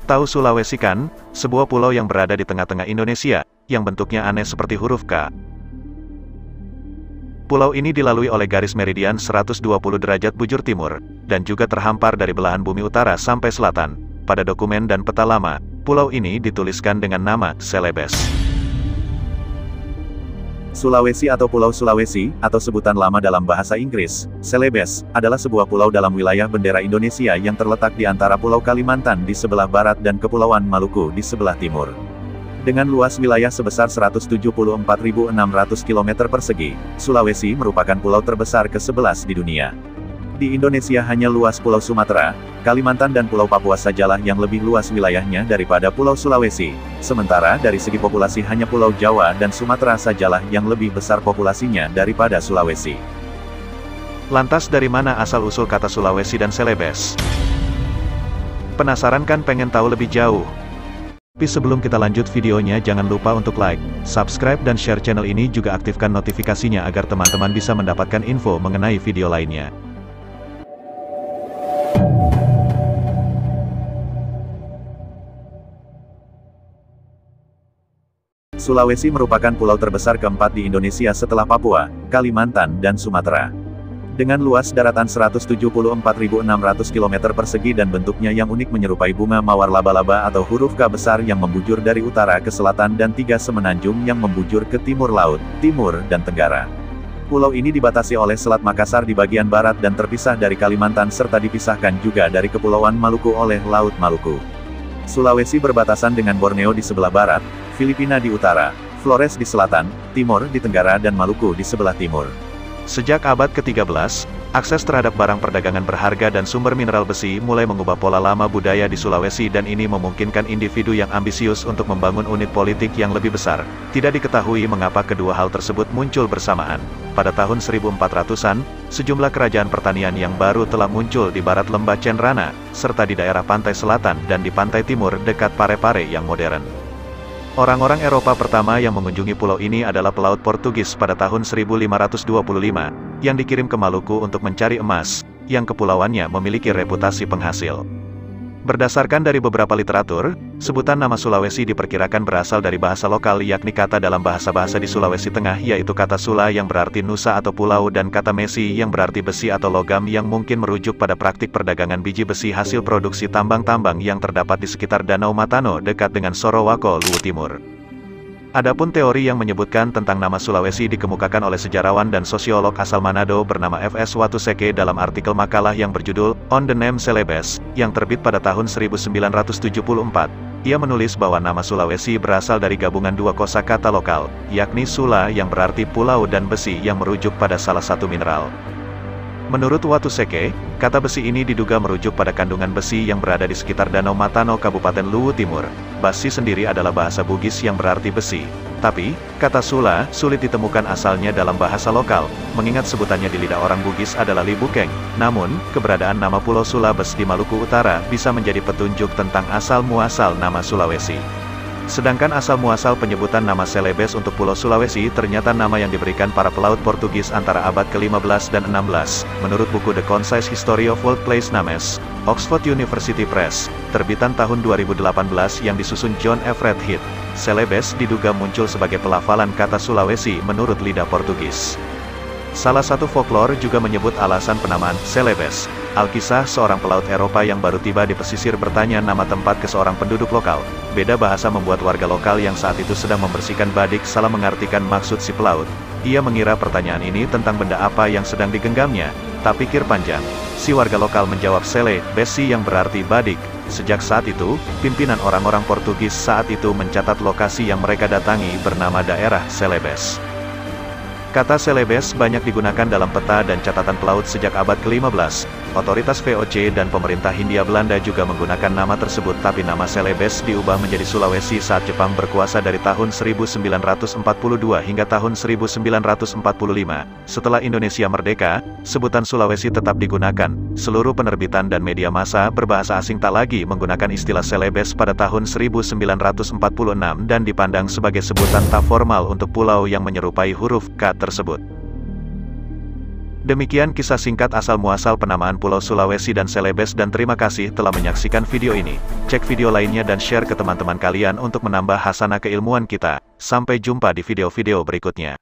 Tahu Sulawesi kan? Sebuah pulau yang berada di tengah-tengah Indonesia, yang bentuknya aneh seperti huruf K. Pulau ini dilalui oleh garis meridian 120 derajat bujur timur, dan juga terhampar dari belahan bumi utara sampai selatan. Pada dokumen dan peta lama, pulau ini dituliskan dengan nama Celebes. Sulawesi atau Pulau Sulawesi, atau sebutan lama dalam bahasa Inggris, Celebes, adalah sebuah pulau dalam wilayah bendera Indonesia yang terletak di antara Pulau Kalimantan di sebelah barat dan Kepulauan Maluku di sebelah timur. Dengan luas wilayah sebesar 174.600 km persegi, Sulawesi merupakan pulau terbesar ke-11 di dunia. Di Indonesia hanya luas Pulau Sumatera, Kalimantan dan Pulau Papua sajalah yang lebih luas wilayahnya daripada Pulau Sulawesi. Sementara dari segi populasi hanya Pulau Jawa dan Sumatera sajalah yang lebih besar populasinya daripada Sulawesi. Lantas dari mana asal-usul kata Sulawesi dan Celebes? Penasaran kan pengen tahu lebih jauh? Tapi sebelum kita lanjut videonya jangan lupa untuk like, subscribe dan share channel ini juga aktifkan notifikasinya agar teman-teman bisa mendapatkan info mengenai video lainnya. Sulawesi merupakan pulau terbesar keempat di Indonesia setelah Papua, Kalimantan dan Sumatera. Dengan luas daratan 174.600 km persegi dan bentuknya yang unik menyerupai bunga mawar laba-laba atau huruf K besar yang membujur dari utara ke selatan dan 3 semenanjung yang membujur ke timur laut, timur, dan tenggara. Pulau ini dibatasi oleh Selat Makassar di bagian barat dan terpisah dari Kalimantan serta dipisahkan juga dari Kepulauan Maluku oleh Laut Maluku. Sulawesi berbatasan dengan Borneo di sebelah barat, Filipina di utara, Flores di selatan, timur di tenggara dan Maluku di sebelah timur. Sejak abad ke-13, akses terhadap barang perdagangan berharga dan sumber mineral besi mulai mengubah pola lama budaya di Sulawesi dan ini memungkinkan individu yang ambisius untuk membangun unit politik yang lebih besar. Tidak diketahui mengapa kedua hal tersebut muncul bersamaan. Pada tahun 1400-an, sejumlah kerajaan pertanian yang baru telah muncul di barat lembah Cenrana, serta di daerah pantai selatan dan di pantai timur dekat Parepare yang modern. Orang-orang Eropa pertama yang mengunjungi pulau ini adalah pelaut Portugis pada tahun 1525, yang dikirim ke Maluku untuk mencari emas, yang kepulauannya memiliki reputasi penghasil. Berdasarkan dari beberapa literatur, sebutan nama Sulawesi diperkirakan berasal dari bahasa lokal yakni kata dalam bahasa-bahasa di Sulawesi Tengah yaitu kata Sula yang berarti nusa atau pulau dan kata Mesi yang berarti besi atau logam yang mungkin merujuk pada praktik perdagangan biji besi hasil produksi tambang-tambang yang terdapat di sekitar Danau Matano dekat dengan Sorowako, Luwu Timur. Adapun teori yang menyebutkan tentang nama Sulawesi dikemukakan oleh sejarawan dan sosiolog asal Manado bernama F.S. Watuseke dalam artikel makalah yang berjudul On the Name Celebes, yang terbit pada tahun 1974. Ia menulis bahwa nama Sulawesi berasal dari gabungan dua kosakata lokal, yakni Sula yang berarti pulau dan besi yang merujuk pada salah satu mineral. Menurut Watuseke, kata besi ini diduga merujuk pada kandungan besi yang berada di sekitar Danau Matano Kabupaten Luwu Timur. Basi sendiri adalah bahasa Bugis yang berarti besi. Tapi, kata Sula sulit ditemukan asalnya dalam bahasa lokal, mengingat sebutannya di lidah orang Bugis adalah Libukeng. Namun, keberadaan nama Pulau Sulawesi di Maluku Utara bisa menjadi petunjuk tentang asal-muasal nama Sulawesi. Sedangkan asal-muasal penyebutan nama Celebes untuk Pulau Sulawesi ternyata nama yang diberikan para pelaut Portugis antara abad ke-15 dan 16. Menurut buku The Concise History of World Place Names, Oxford University Press, terbitan tahun 2018 yang disusun John Everett Heath, Celebes diduga muncul sebagai pelafalan kata Sulawesi menurut lidah Portugis. Salah satu folklore juga menyebut alasan penamaan Celebes. Alkisah seorang pelaut Eropa yang baru tiba di pesisir bertanya nama tempat ke seorang penduduk lokal. Beda bahasa membuat warga lokal yang saat itu sedang membersihkan badik salah mengartikan maksud si pelaut. Ia mengira pertanyaan ini tentang benda apa yang sedang digenggamnya. Tak pikir panjang, si warga lokal menjawab Sele, besi yang berarti badik. Sejak saat itu, pimpinan orang-orang Portugis saat itu mencatat lokasi yang mereka datangi bernama daerah Celebes. Kata Celebes banyak digunakan dalam peta dan catatan pelaut sejak abad ke-15. Otoritas VOC dan pemerintah Hindia Belanda juga menggunakan nama tersebut tapi nama Celebes diubah menjadi Sulawesi saat Jepang berkuasa dari tahun 1942 hingga tahun 1945. Setelah Indonesia merdeka, sebutan Sulawesi tetap digunakan. Seluruh penerbitan dan media massa berbahasa asing tak lagi menggunakan istilah Celebes pada tahun 1946 dan dipandang sebagai sebutan tak formal untuk pulau yang menyerupai huruf K tersebut. Demikian kisah singkat asal-muasal penamaan Pulau Sulawesi dan Celebes dan terima kasih telah menyaksikan video ini. Cek video lainnya dan share ke teman-teman kalian untuk menambah hasanah keilmuan kita. Sampai jumpa di video-video berikutnya.